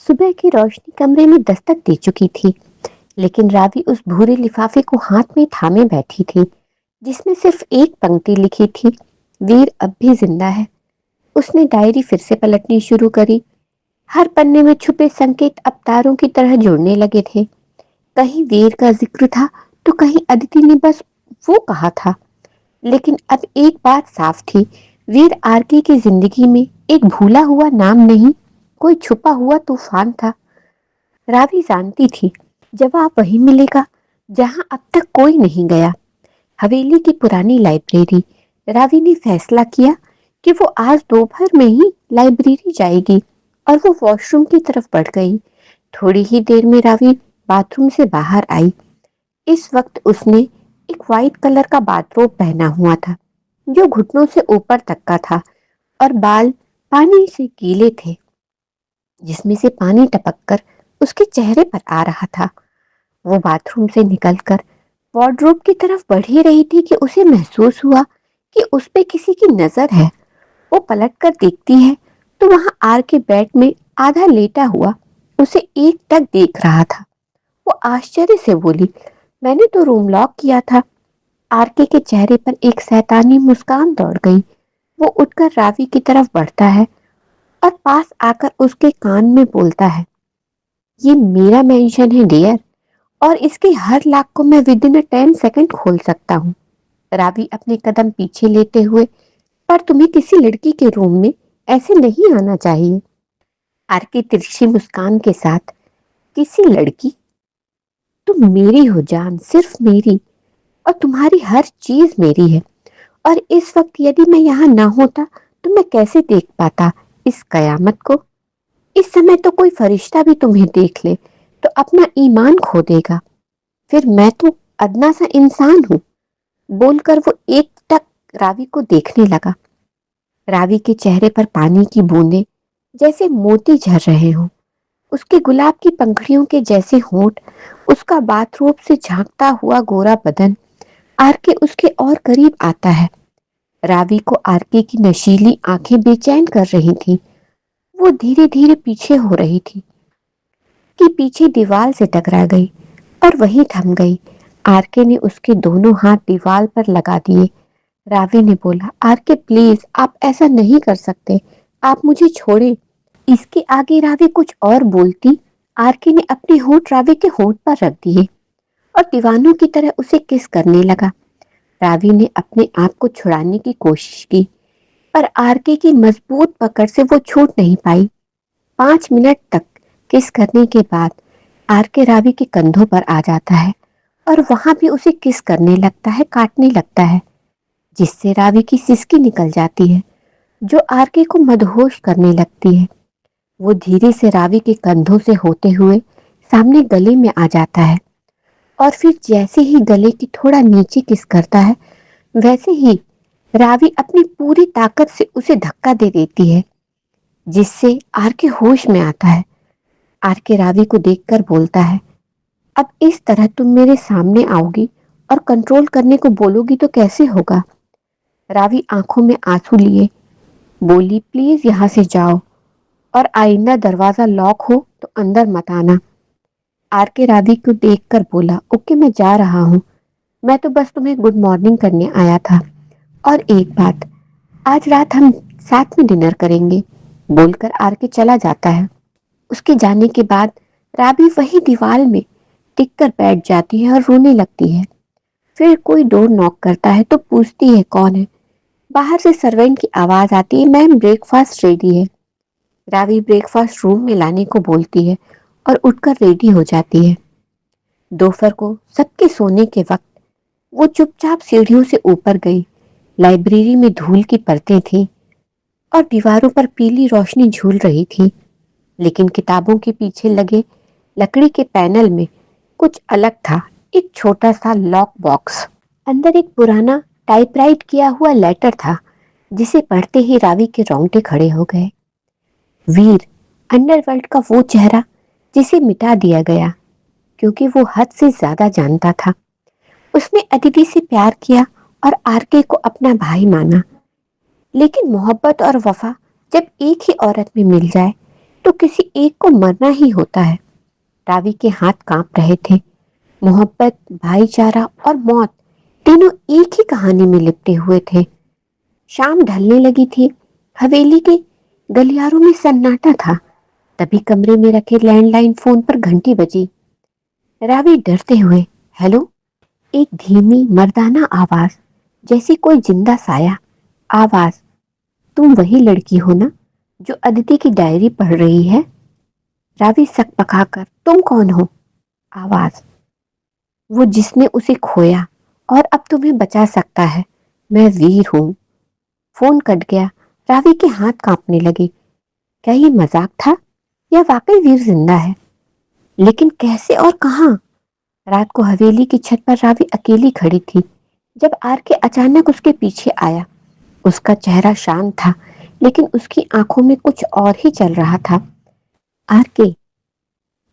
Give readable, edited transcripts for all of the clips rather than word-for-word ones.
सुबह की रोशनी कमरे में दस्तक दे चुकी थी, लेकिन रावी उस भूरे लिफाफे को हाथ में थामे बैठी थी, जिसमें सिर्फ एक पंक्ति लिखी थी, वीर अब भी जिंदा है। उसने डायरी फिर से पलटनी शुरू करी। हर पन्ने में छुपे संकेत अब तारों की तरह जुड़ने लगे थे। कहीं वीर का जिक्र था, तो कहीं अदिति ने बस वो कहा था। लेकिन अब एक बात साफ थी, वीर आरके की जिंदगी में एक भूला हुआ नाम नहीं, कोई छुपा हुआ तूफान था। रावी जानती थी, जवाब वही मिलेगा जहां अब तक कोई नहीं गया। हवेली की पुरानी लाइब्रेरी। रावी ने फैसला किया कि वो आज दोपहर में ही लाइब्रेरी जाएगी और वो वॉशरूम की तरफ बढ़ गई। थोड़ी ही देर में रावी बाथरूम से बाहर आई। इस वक्त उसने एक वाइट कलर का बाथरोब पहना हुआ था, जो घुटनों से ऊपर तक का था और बाल पानी से गीले थे, जिसमें से पानी टपककर उसके चेहरे पर आ रहा था। वो बाथरूम से निकलकर वार्डरोब की तरफ बढ़ ही रही थी कि उसे महसूस हुआ कि उस पे किसी की नजर है। वो पलटकर देखती है तो वहां आर के बेड में आधा लेटा हुआ उसे एक टक देख रहा था। वो आश्चर्य से बोली, मैंने तो रूम लॉक किया था। आरके के चेहरे पर एक शैतानी मुस्कान दौड़ गई। वो उठकर रावी की तरफ बढ़ता है और पास आकर उसके कान में बोलता है, ये मेरा मेंशन है डियर, और इसके हर लाख को मैं विद इन 10 सेकंड खोल सकता हूँ। रावी अपने कदम पीछे लेते हुए, पर तुम्हें किसी लड़की के रूम में ऐसे नहीं आना चाहिए। आर की तिरछी मुस्कान के साथ, किसी लड़की? तुम मेरी हो जान, सिर्फ मेरी, और तुम्हारी हर चीज मेरी है। और इस वक्त यदि मैं यहाँ ना होता तो मैं कैसे देख पाता इस कयामत को। इस समय तो कोई फरिश्ता भी तुम्हें देख ले तो अपना ईमान खो देगा। फिर मैं तो अदना सा इंसान हूँ। बोलकर वो एक टक रावी को देखने लगा। रावी के चेहरे पर पानी की बूंदें जैसे मोती झर रहे हों। उसके गुलाब की पंखड़ियों के जैसे होंठ, उसका बाथरोब से झांकता हुआ गोरा बदन। आरके उसके और करीब आता है। रावी को आरके की नशीली आंखें बेचैन कर रही थी। वो धीरे धीरे पीछे हो रही थी कि पीछे दीवार से टकरा गई और वहीं थम गई। आरके ने उसके दोनों हाथ दीवार पर लगा दिए। रावी ने बोला, आरके प्लीज, आप ऐसा नहीं कर सकते, आप मुझे छोड़ें। इसके आगे रावी कुछ और बोलती, आरके ने अपने होंठ रावी के होंठ पर रख दिए और दीवानों की तरह उसे किस करने लगा। रावी ने अपने आप को छुड़ाने की कोशिश की, पर आरके की मजबूत पकड़ से वो छूट नहीं पाई। 5 मिनट तक किस करने के बाद आरके रावी के कंधों पर आ जाता है और वहां भी उसे किस करने लगता है, काटने लगता है, जिससे रावी की सिसकी निकल जाती है, जो आरके को मदहोश करने लगती है। वो धीरे से रावी के कंधों से होते हुए सामने गले में आ जाता है और फिर जैसे ही गले की थोड़ा नीचे किस करता है, वैसे ही रावी अपनी पूरी ताकत से उसे धक्का दे देती है, जिससे आरके होश में आता है। आरके रावी को देखकर बोलता है, अब इस तरह तुम मेरे सामने आओगी और कंट्रोल करने को बोलोगी तो कैसे होगा। रावी आंखों में आंसू लिए बोली, प्लीज यहाँ से जाओ और आइंदा दरवाजा लॉक हो तो अंदर मत आना। आरके रावी को देखकर बोला, ओके मैं जा रहा हूँ, मैं तो बस तुम्हें गुड मॉर्निंग करने आया था। और एक बात, आज रात हम साथ में डिनर करेंगे। बोलकर आरके चला जाता है। उसके जाने के बाद रावी वही दीवार में टिक कर बैठ जाती है और रोने लगती है। फिर कोई डोर नॉक करता है तो पूछती है, कौन है। बाहर से सर्वेंट की आवाज आती है, मैम ब्रेकफास्ट रेडी है। रावी ब्रेकफास्ट रूम में लाने को बोलती है और उठकर रेडी हो जाती है। दोपहर को सबके सोने के वक्त वो चुपचाप सीढ़ियों से ऊपर गई। लाइब्रेरी में धूल की परतें थीं और दीवारों पर पीली रोशनी झूल रही थी, लेकिन किताबों के पीछे लगे लकड़ी के पैनल में कुछ अलग था। एक छोटा सा लॉक बॉक्स, अंदर एक पुराना टाइपराइट किया हुआ लेटर था, जिसे पढ़ते ही रावी के रोंगटे खड़े हो गए। वीर, अंडरवर्ल्ड का वो चेहरा जिसे मिटा दिया गया क्योंकि वो हद से ज्यादा जानता था। उसने अदिति से प्यार किया और आरके को अपना भाई माना, लेकिन मोहब्बत और वफा जब एक ही औरत में मिल जाए, तो किसी एक को मरना ही होता है। रावी के हाथ कांप रहे थे। मोहब्बत, भाईचारा और मौत तीनों एक ही कहानी में लिपटे हुए थे। शाम ढलने लगी थी। हवेली के गलियारों में सन्नाटा था। तभी कमरे में रखे लैंडलाइन फोन पर घंटी बजी। रावी डरते हुए, हेलो। एक धीमी मर्दाना आवाज, जैसी कोई जिंदा साया। आवाज, तुम वही लड़की हो ना जो अदिति की डायरी पढ़ रही है? रावी सक पकाकर, तुम कौन हो? आवाज, वो जिसने उसे खोया और अब तुम्हें बचा सकता है। मैं वीर हूं। फोन कट गया। रावी के हाथ कांपने लगे। क्या ये मजाक था या वाकई वीर जिंदा है? लेकिन कैसे और कहां? रात को हवेली की छत पर रावी अकेली खड़ी थी जब आर के अचानक उसके पीछे आया। उसका चेहरा शांत था, लेकिन उसकी आंखों में कुछ और ही चल रहा था। आर के,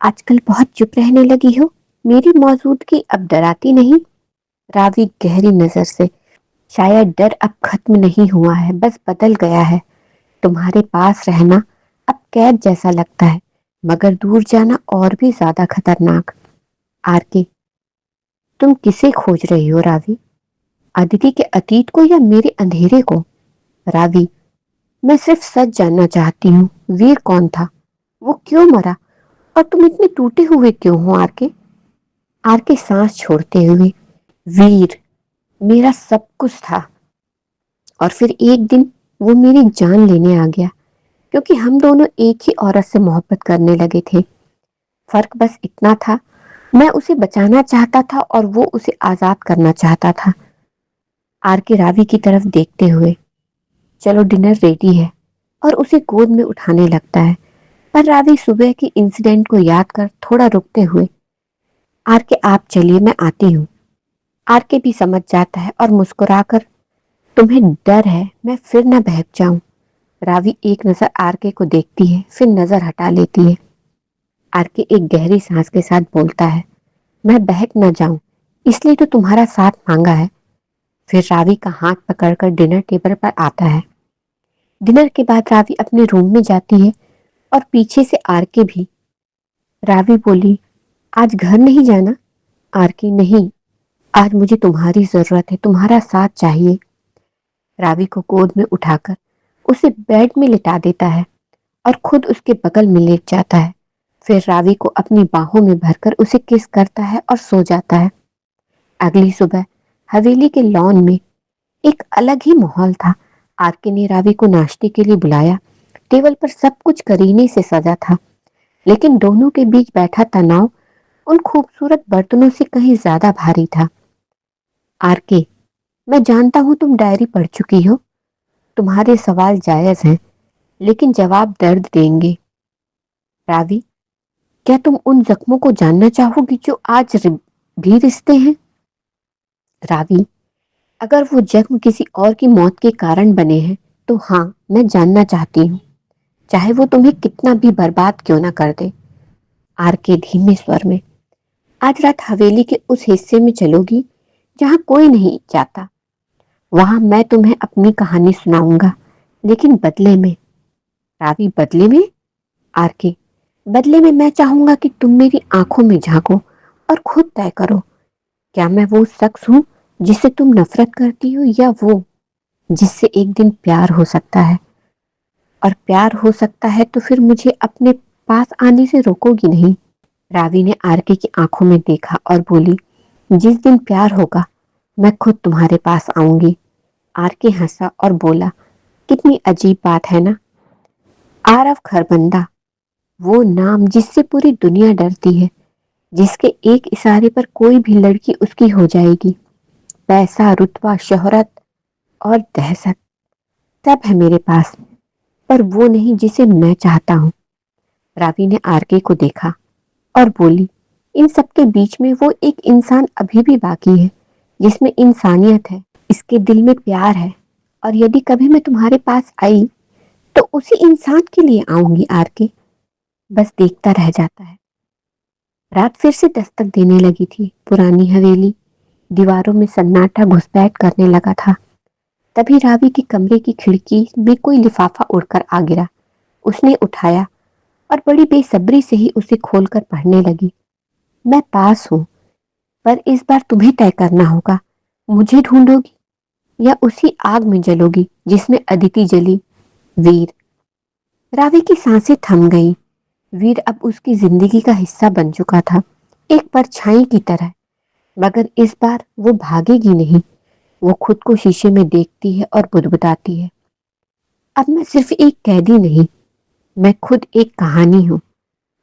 आजकल बहुत चुप रहने लगी हो। मेरी मौजूदगी अब डराती नहीं? रावी गहरी नजर से, शायद डर अब खत्म नहीं हुआ है, बस बदल गया है। तुम्हारे पास रहना अब कैद जैसा लगता है, मगर दूर जाना और भी ज्यादा खतरनाक। आर के, तुम किसे खोज रही हो रावी? अदिति के अतीत को या मेरे अंधेरे को? रावी, मैं सिर्फ सच जानना चाहती हूँ। वीर कौन था? वो क्यों मरा? और तुम इतने टूटे हुए क्यों हो आर के? आर के सांस छोड़ते हुए, वीर मेरा सब कुछ था, और फिर एक दिन वो मेरी जान लेने आ गया, क्योंकि हम दोनों एक ही औरत से मोहब्बत करने लगे थे। फर्क बस इतना था, मैं उसे बचाना चाहता था और वो उसे आजाद करना चाहता था। आर के रावी की तरफ देखते हुए, चलो डिनर रेडी है, और उसे गोद में उठाने लगता है। पर रावी सुबह की इंसिडेंट को याद कर थोड़ा रुकते हुए, आर के आप चलिए, मैं आती हूँ। आर के भी समझ जाता है और मुस्कुराकर, तुम्हें डर है मैं फिर न बहक जाऊं। रावी एक नजर आर के को देखती है, फिर नजर हटा लेती है। आर के एक गहरी सांस के साथ बोलता है, मैं बहक न जाऊं इसलिए तो तुम्हारा साथ मांगा है। फिर रावी का हाथ पकड़कर डिनर टेबल पर आता है। डिनर के बाद रावी अपने रूम में जाती है और पीछे से आर के भी। रावी बोली, आज घर नहीं जाना? आर के, नहीं, आज मुझे तुम्हारी जरूरत है, तुम्हारा साथ चाहिए। रावी को गोद में उठाकर उसे बेड में लिटा देता है और खुद उसके बगल में लेट जाता है। फिर रावी को अपनी बाहों में भरकर उसे किस करता है और सो जाता है। अगली सुबह हवेली के लॉन में एक अलग ही माहौल था। आरके ने रावी को नाश्ते के लिए बुलाया। टेबल पर सब कुछ करीने से सजा था, लेकिन दोनों के बीच बैठा तनाव उन खूबसूरत बर्तनों से कहीं ज्यादा भारी था। आरके, मैं जानता हूं तुम डायरी पढ़ चुकी हो। तुम्हारे सवाल जायज हैं, लेकिन जवाब दर्द देंगे। रावी, क्या तुम उन जख्मों को जानना चाहोगी जो आज भी रिश्ते हैं? रावी, अगर वो जख्म किसी और की मौत के कारण बने हैं तो हाँ, मैं जानना चाहती हूँ, चाहे वो तुम्हें कितना भी बर्बाद क्यों ना कर दे। आर के धीमे स्वर में, आज रात हवेली के उस हिस्से में चलोगी जहाँ कोई नहीं जाता। वहां मैं तुम्हें अपनी कहानी सुनाऊंगा, लेकिन बदले में। रावी, बदले में? आर के, बदले में मैं चाहूंगा कि तुम मेरी आंखों में झांको और खुद तय करो, क्या मैं वो शख्स हूं जिससे तुम नफरत करती हो, या वो जिससे एक दिन प्यार हो सकता है? और प्यार हो सकता है तो फिर मुझे अपने पास आने से रोकोगी नहीं? रावी ने आरके की आंखों में देखा और बोली, जिस दिन प्यार होगा मैं खुद तुम्हारे पास आऊंगी। आरके हंसा और बोला, कितनी अजीब बात है ना। आरव खरबंदा, वो नाम जिससे पूरी दुनिया डरती है, जिसके एक इशारे पर कोई भी लड़की उसकी हो जाएगी। पैसा, रुतबा, शोहरत और दहशत सब है मेरे पास, पर वो नहीं जिसे मैं चाहता हूँ। रावी ने आरके को देखा और बोली, इन सब के बीच में वो एक इंसान अभी भी बाकी है, जिसमें इंसानियत है, इसके दिल में प्यार है। और यदि कभी मैं तुम्हारे पास आई तो उसी इंसान के लिए आऊंगी। आरके बस देखता रह जाता है। रात फिर से दस्तक देने लगी थी। पुरानी हवेली, दीवारों में सन्नाटा घुसपैठ करने लगा था। तभी रावी के कमरे की खिड़की में कोई लिफाफा उड़कर आ गिरा। उसने उठाया और बड़ी बेसब्री से ही उसे खोलकर पढ़ने लगी। मैं पास हूं, पर इस बार तुम्हें तय करना होगा, मुझे ढूंढोगी या उसी आग में जलोगी जिसमें अदिति जली। वीर। रावी की सांसें थम गईं। वीर अब उसकी जिंदगी का हिस्सा बन चुका था, एक परछाई की तरह। मगर इस बार वो भागेगी नहीं। वो खुद को शीशे में देखती है और बुदबुदाती है, अब मैं सिर्फ एक कैदी नहीं, मैं खुद एक कहानी हूं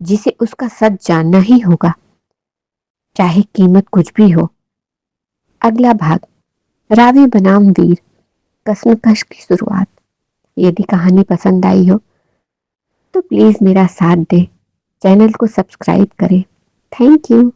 जिसे उसका सच जानना ही होगा, चाहे कीमत कुछ भी हो। अगला भाग, रावी बनाम वीर, कश्मकश की शुरुआत। यदि कहानी पसंद आई हो तो प्लीज मेरा साथ दे, चैनल को सब्सक्राइब करें। Thank you.